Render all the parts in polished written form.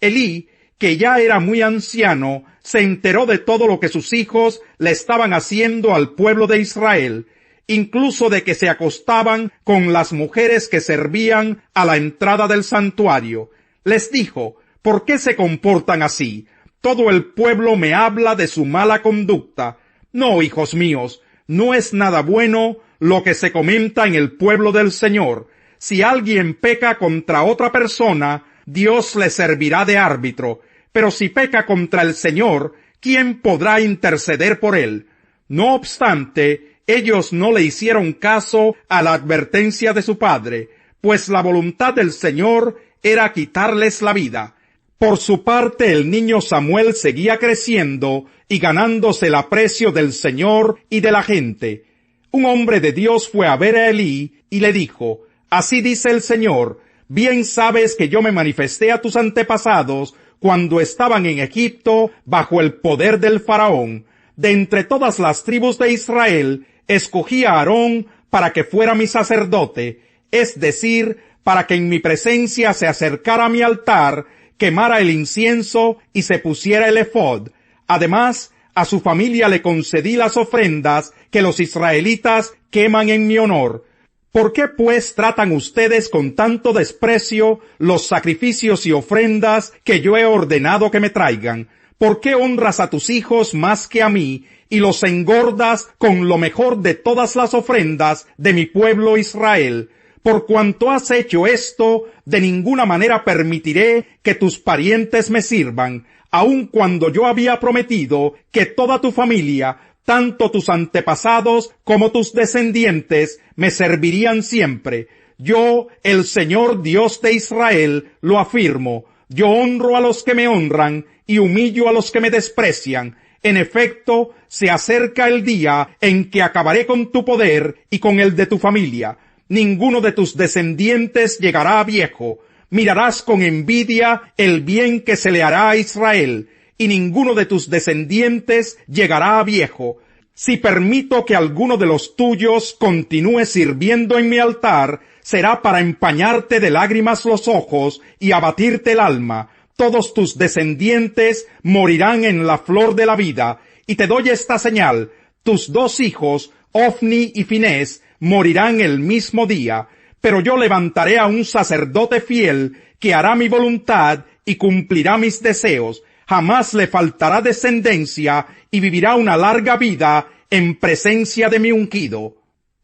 Elí, que ya era muy anciano, se enteró de todo lo que sus hijos le estaban haciendo al pueblo de Israel, incluso de que se acostaban con las mujeres que servían a la entrada del santuario. Les dijo: ¿por qué se comportan así? Todo el pueblo me habla de su mala conducta. No, hijos míos, no es nada bueno lo que se comenta en el pueblo del Señor. Si alguien peca contra otra persona, Dios le servirá de árbitro. Pero si peca contra el Señor, ¿quién podrá interceder por él? No obstante, ellos no le hicieron caso a la advertencia de su padre, pues la voluntad del Señor era quitarles la vida. Por su parte, el niño Samuel seguía creciendo y ganándose el aprecio del Señor y de la gente. Un hombre de Dios fue a ver a Elí y le dijo: así dice el Señor, bien sabes que yo me manifesté a tus antepasados cuando estaban en Egipto bajo el poder del faraón. De entre todas las tribus de Israel, escogí a Aarón para que fuera mi sacerdote, es decir, para que en mi presencia se acercara a mi altar, quemara el incienso y se pusiera el efod. Además, a su familia le concedí las ofrendas que los israelitas queman en mi honor. ¿Por qué pues tratan ustedes con tanto desprecio los sacrificios y ofrendas que yo he ordenado que me traigan? ¿Por qué honras a tus hijos más que a mí y los engordas con lo mejor de todas las ofrendas de mi pueblo Israel? Por cuanto has hecho esto, de ninguna manera permitiré que tus parientes me sirvan, aun cuando yo había prometido que toda tu familia, tanto tus antepasados como tus descendientes, me servirían siempre. Yo, el Señor Dios de Israel, lo afirmo. Yo honro a los que me honran y humillo a los que me desprecian. En efecto, se acerca el día en que acabaré con tu poder y con el de tu familia. Ninguno de tus descendientes llegará a viejo. Mirarás con envidia el bien que se le hará a Israel, y ninguno de tus descendientes llegará a viejo. Si permito que alguno de los tuyos continúe sirviendo en mi altar, será para empañarte de lágrimas los ojos y abatirte el alma. Todos tus descendientes morirán en la flor de la vida. Y te doy esta señal: tus 2 hijos, Ofni y Finés, morirán el mismo día. Pero yo levantaré a un sacerdote fiel que hará mi voluntad y cumplirá mis deseos. Jamás le faltará descendencia y vivirá una larga vida en presencia de mi ungido.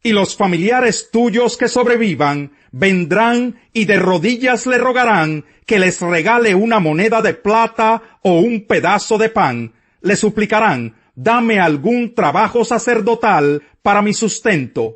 Y los familiares tuyos que sobrevivan vendrán y de rodillas le rogarán que les regale una moneda de plata o un pedazo de pan. Le suplicarán: dame algún trabajo sacerdotal para mi sustento.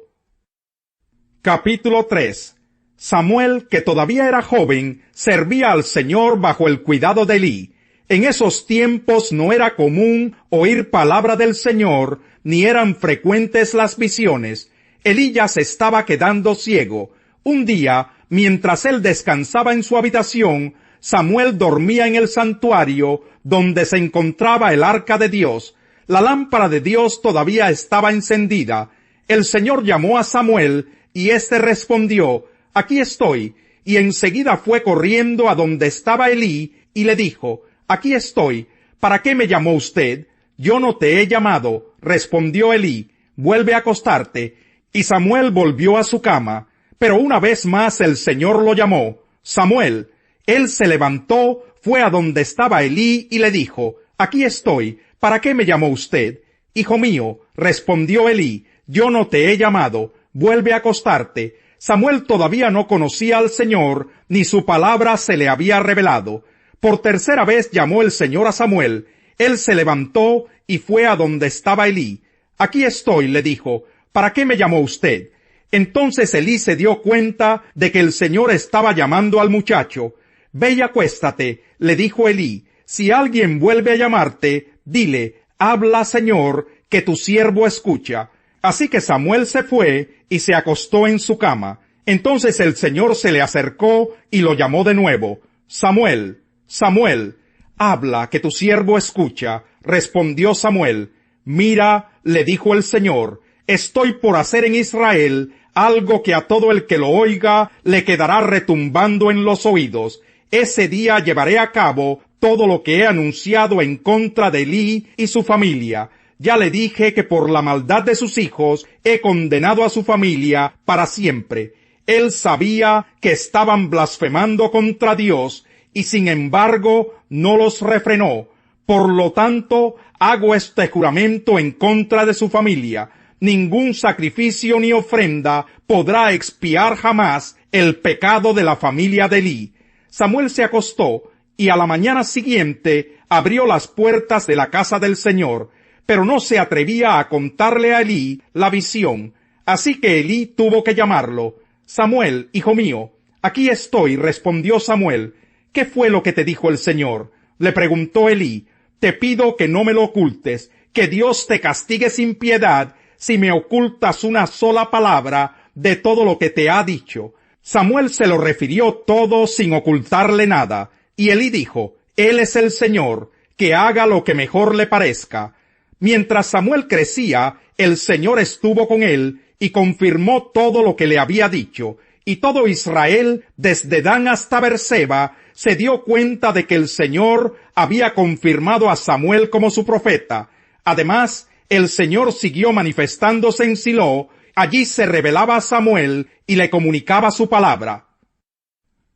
Capítulo 3. Samuel, que todavía era joven, servía al Señor bajo el cuidado de Elí. En esos tiempos no era común oír palabra del Señor, ni eran frecuentes las visiones. Elí ya se estaba quedando ciego. Un día, mientras él descansaba en su habitación, Samuel dormía en el santuario donde se encontraba el arca de Dios. La lámpara de Dios todavía estaba encendida. El Señor llamó a Samuel y éste respondió: aquí estoy. Y enseguida fue corriendo a donde estaba Elí y le dijo: aquí estoy. ¿Para qué me llamó usted? Yo no te he llamado, respondió Elí. Vuelve a acostarte. Y Samuel volvió a su cama. Pero una vez más el Señor lo llamó: Samuel. Él se levantó, fue a donde estaba Elí y le dijo: aquí estoy. ¿Para qué me llamó usted? Hijo mío, respondió Elí, yo no te he llamado. Vuelve a acostarte. Samuel todavía no conocía al Señor, ni su palabra se le había revelado. Por tercera vez llamó el Señor a Samuel. Él se levantó y fue a donde estaba Elí. Aquí estoy, le dijo. ¿Para qué me llamó usted? Entonces Elí se dio cuenta de que el Señor estaba llamando al muchacho. Ve y acuéstate, le dijo Elí. Si alguien vuelve a llamarte, dile: habla, Señor, que tu siervo escucha. Así que Samuel se fue y se acostó en su cama. Entonces el Señor se le acercó y lo llamó de nuevo. Samuel, Samuel. Habla, que tu siervo escucha, respondió Samuel. Mira, le dijo el Señor, estoy por hacer en Israel algo que a todo el que lo oiga le quedará retumbando en los oídos. ese día llevaré a cabo todo lo que he anunciado en contra de Elí y su familia. Ya le dije que por la maldad de sus hijos he condenado a su familia para siempre. Él sabía que estaban blasfemando contra Dios y sin embargo no los refrenó. Por lo tanto, hago este juramento en contra de su familia. Ningún sacrificio ni ofrenda podrá expiar jamás el pecado de la familia de Elí. Samuel se acostó y a la mañana siguiente abrió las puertas de la casa del Señor, pero no se atrevía a contarle a Elí la visión. Así que Elí tuvo que llamarlo. Samuel, hijo mío. Aquí estoy, respondió Samuel. ¿Qué fue lo que te dijo el Señor? Le preguntó Elí. Te pido que no me lo ocultes, que Dios te castigue sin piedad si me ocultas una sola palabra de todo lo que te ha dicho. Samuel se lo refirió todo sin ocultarle nada, y Elí dijo, Él es el Señor, que haga lo que mejor le parezca. Mientras Samuel crecía, el Señor estuvo con él y confirmó todo lo que le había dicho, y todo Israel, desde Dan hasta Berseba, se dio cuenta de que el Señor había confirmado a Samuel como su profeta. Además, el Señor siguió manifestándose en Silo. Allí se revelaba a Samuel y le comunicaba su palabra.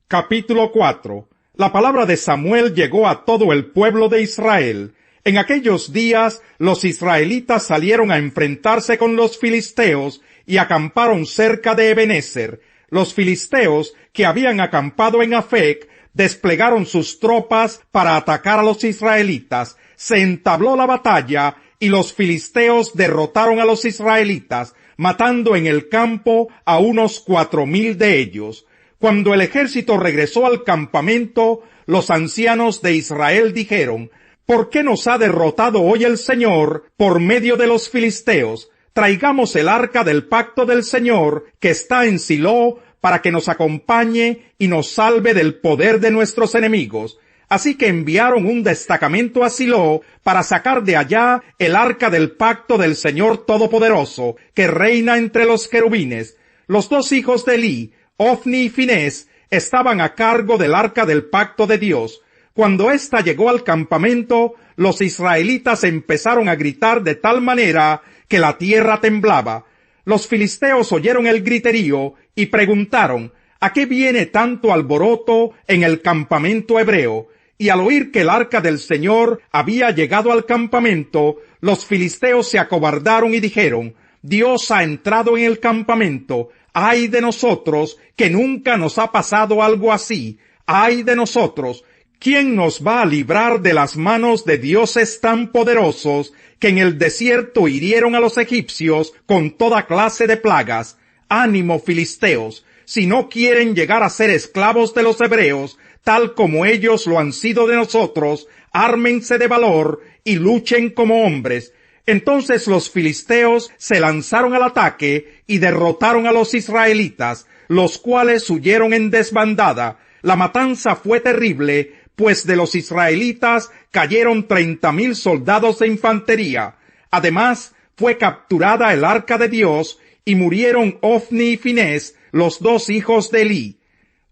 Capítulo 4. La palabra de Samuel llegó a todo el pueblo de Israel. En aquellos días, los israelitas salieron a enfrentarse con los filisteos y acamparon cerca de Ebenezer. Los filisteos, que habían acampado en Afec, desplegaron sus tropas para atacar a los israelitas. Se entabló la batalla y los filisteos derrotaron a los israelitas, matando en el campo a unos 4,000 de ellos. Cuando el ejército regresó al campamento, los ancianos de Israel dijeron, ¿por qué nos ha derrotado hoy el Señor por medio de los filisteos? Traigamos el arca del pacto del Señor que está en Silo para que nos acompañe y nos salve del poder de nuestros enemigos. Así que enviaron un destacamento a Silo para sacar de allá el arca del pacto del Señor Todopoderoso, que reina entre los querubines. Los dos hijos de Elí, Ofni y Finés, estaban a cargo del arca del pacto de Dios. Cuando ésta llegó al campamento, los israelitas empezaron a gritar de tal manera que la tierra temblaba. Los filisteos oyeron el griterío y preguntaron, ¿a qué viene tanto alboroto en el campamento hebreo? Y al oír que el arca del Señor había llegado al campamento, los filisteos se acobardaron y dijeron, Dios ha entrado en el campamento. ¡Ay de nosotros, que nunca nos ha pasado algo así! ¡Ay de nosotros! ¿Quién nos va a librar de las manos de dioses tan poderosos que en el desierto hirieron a los egipcios con toda clase de plagas? Ánimo, filisteos, si no quieren llegar a ser esclavos de los hebreos, tal como ellos lo han sido de nosotros, ármense de valor y luchen como hombres. Entonces los filisteos se lanzaron al ataque y derrotaron a los israelitas, los cuales huyeron en desbandada. La matanza fue terrible, pues de los israelitas cayeron 30,000 soldados de infantería. Además, fue capturada el arca de Dios y murieron Ofni y Finés, los dos hijos de Elí.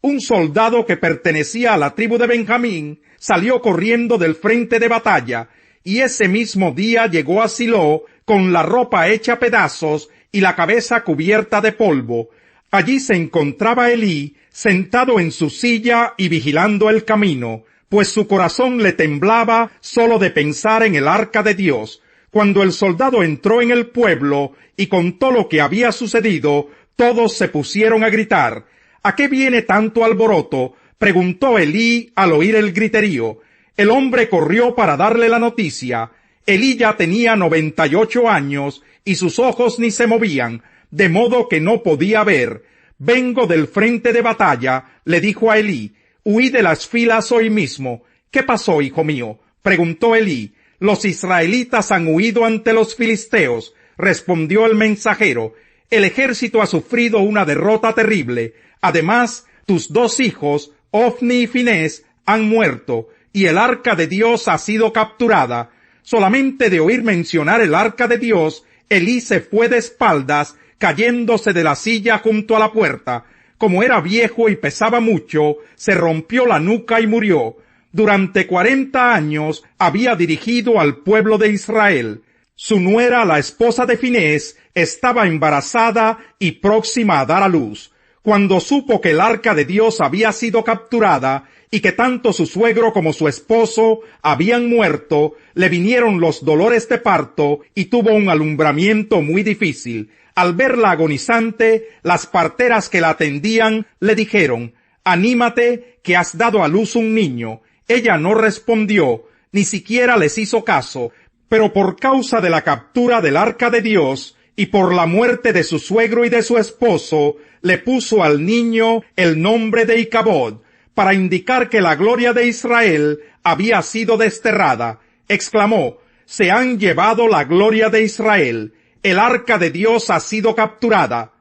Un soldado que pertenecía a la tribu de Benjamín salió corriendo del frente de batalla, y ese mismo día llegó a Silo con la ropa hecha pedazos y la cabeza cubierta de polvo. Allí se encontraba Elí, sentado en su silla y vigilando el camino, pues su corazón le temblaba solo de pensar en el arca de Dios. Cuando el soldado entró en el pueblo y contó lo que había sucedido, todos se pusieron a gritar. ¿A qué viene tanto alboroto?, preguntó Elí al oír el griterío. El hombre corrió para darle la noticia. Elí ya tenía 98 años y sus ojos ni se movían, de modo que no podía ver. Vengo del frente de batalla, le dijo a Elí. Huí de las filas hoy mismo. ¿Qué pasó, hijo mío?, preguntó Elí. Los israelitas han huido ante los filisteos, respondió el mensajero. El ejército ha sufrido una derrota terrible. Además, tus dos hijos, Ofni y Finés, han muerto, y el arca de Dios ha sido capturada. Solamente de oír mencionar el arca de Dios, Elí se fue de espaldas, cayéndose de la silla junto a la puerta. como era viejo y pesaba mucho, se rompió la nuca y murió. Durante 40 años había dirigido al pueblo de Israel. Su nuera, la esposa de Finés, estaba embarazada y próxima a dar a luz. Cuando supo que el arca de Dios había sido capturada y que tanto su suegro como su esposo habían muerto, le vinieron los dolores de parto y tuvo un alumbramiento muy difícil. Al verla agonizante, las parteras que la atendían le dijeron: «Anímate, que has dado a luz un niño». Ella no respondió, ni siquiera les hizo caso, pero por causa de la captura del arca de Dios y por la muerte de su suegro y de su esposo, le puso al niño el nombre de Icabod, para indicar que la gloria de Israel había sido desterrada. Exclamó: «Se han llevado la gloria de Israel. El arca de Dios ha sido capturada».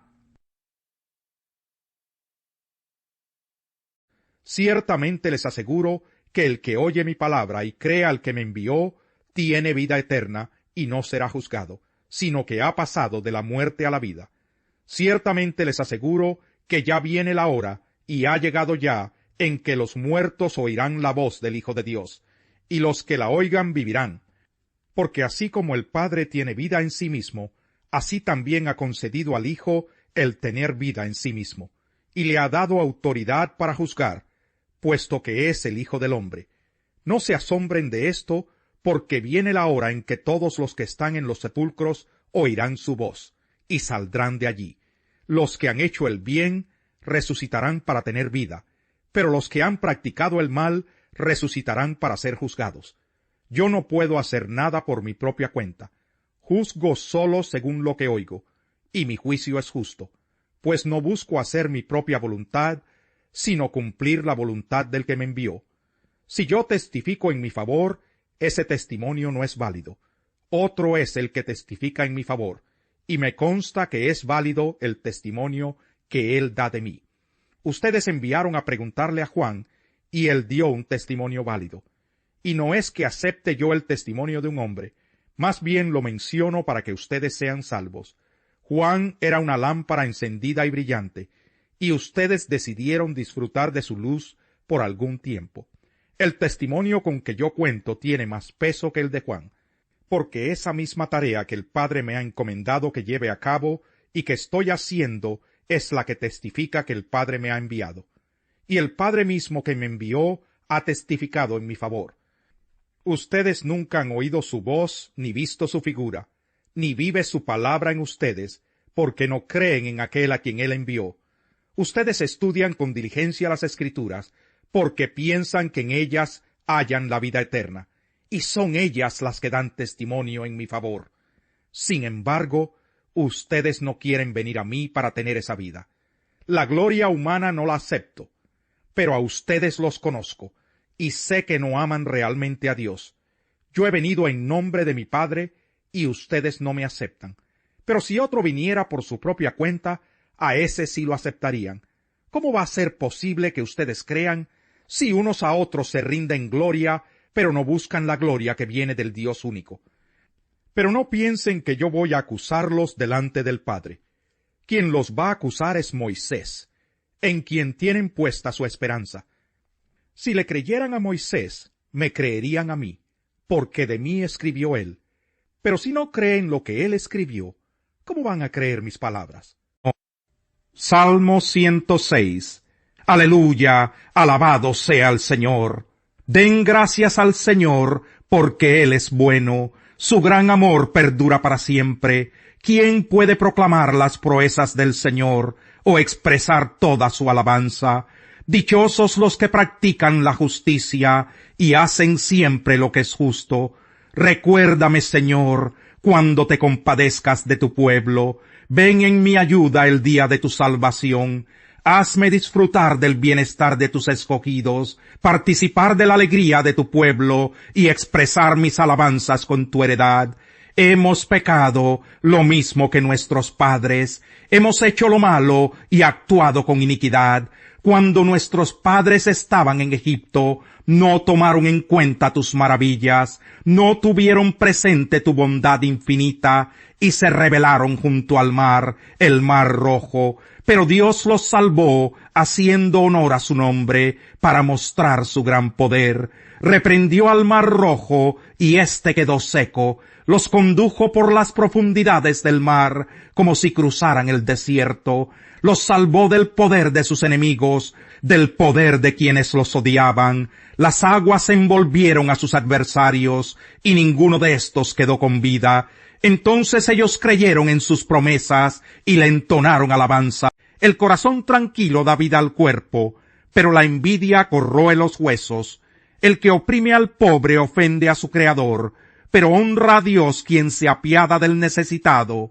Ciertamente les aseguro que el que oye mi palabra y cree al que me envió, tiene vida eterna y no será juzgado, sino que ha pasado de la muerte a la vida. Ciertamente les aseguro que ya viene la hora, y ha llegado ya, en que los muertos oirán la voz del Hijo de Dios, y los que la oigan vivirán. Porque así como el Padre tiene vida en sí mismo, así también ha concedido al Hijo el tener vida en sí mismo, y le ha dado autoridad para juzgar, puesto que es el Hijo del Hombre. No se asombren de esto, porque viene la hora en que todos los que están en los sepulcros oirán su voz, y saldrán de allí. Los que han hecho el bien resucitarán para tener vida, pero los que han practicado el mal resucitarán para ser juzgados. Yo no puedo hacer nada por mi propia cuenta. Juzgo solo según lo que oigo, y mi juicio es justo, pues no busco hacer mi propia voluntad, sino cumplir la voluntad del que me envió. Si yo testifico en mi favor, ese testimonio no es válido. Otro es el que testifica en mi favor, y me consta que es válido el testimonio que él da de mí. Ustedes enviaron a preguntarle a Juan, y él dio un testimonio válido. Y no es que acepte yo el testimonio de un hombre, más bien lo menciono para que ustedes sean salvos. Juan era una lámpara encendida y brillante, y ustedes decidieron disfrutar de su luz por algún tiempo. El testimonio con que yo cuento tiene más peso que el de Juan, porque esa misma tarea que el Padre me ha encomendado que lleve a cabo y que estoy haciendo es la que testifica que el Padre me ha enviado. Y el Padre mismo que me envió ha testificado en mi favor. Ustedes nunca han oído su voz ni visto su figura, ni vive su palabra en ustedes, porque no creen en aquel a quien él envió. Ustedes estudian con diligencia las Escrituras, porque piensan que en ellas hallan la vida eterna, y son ellas las que dan testimonio en mi favor. Sin embargo, ustedes no quieren venir a mí para tener esa vida. La gloria humana no la acepto, pero a ustedes los conozco, y sé que no aman realmente a Dios. Yo he venido en nombre de mi Padre, y ustedes no me aceptan. Pero si otro viniera por su propia cuenta, a ese sí lo aceptarían. ¿Cómo va a ser posible que ustedes crean si unos a otros se rinden gloria, pero no buscan la gloria que viene del Dios único? Pero no piensen que yo voy a acusarlos delante del Padre. Quien los va a acusar es Moisés, en quien tienen puesta su esperanza. Si le creyeran a Moisés, me creerían a mí, porque de mí escribió él. Pero si no creen lo que él escribió, ¿cómo van a creer mis palabras? Salmo 106. Aleluya, alabado sea el Señor. Den gracias al Señor, porque Él es bueno. Su gran amor perdura para siempre. ¿Quién puede proclamar las proezas del Señor, o expresar toda su alabanza? Dichosos los que practican la justicia, y hacen siempre lo que es justo. Recuérdame, Señor, cuando te compadezcas de tu pueblo. Ven en mi ayuda el día de tu salvación. Hazme disfrutar del bienestar de tus escogidos, participar de la alegría de tu pueblo y expresar mis alabanzas con tu heredad. Hemos pecado lo mismo que nuestros padres. Hemos hecho lo malo y actuado con iniquidad. Cuando nuestros padres estaban en Egipto, no tomaron en cuenta tus maravillas, no tuvieron presente tu bondad infinita, y se rebelaron junto al mar, el mar rojo. Pero Dios los salvó, haciendo honor a su nombre, para mostrar su gran poder. Reprendió al mar rojo, y éste quedó seco. Los condujo por las profundidades del mar, como si cruzaran el desierto. Los salvó del poder de sus enemigos, del poder de quienes los odiaban. Las aguas envolvieron a sus adversarios, y ninguno de estos quedó con vida. Entonces ellos creyeron en sus promesas, y le entonaron alabanza. El corazón tranquilo da vida al cuerpo, pero la envidia corroe los huesos. El que oprime al pobre ofende a su Creador, pero honra a Dios quien se apiada del necesitado.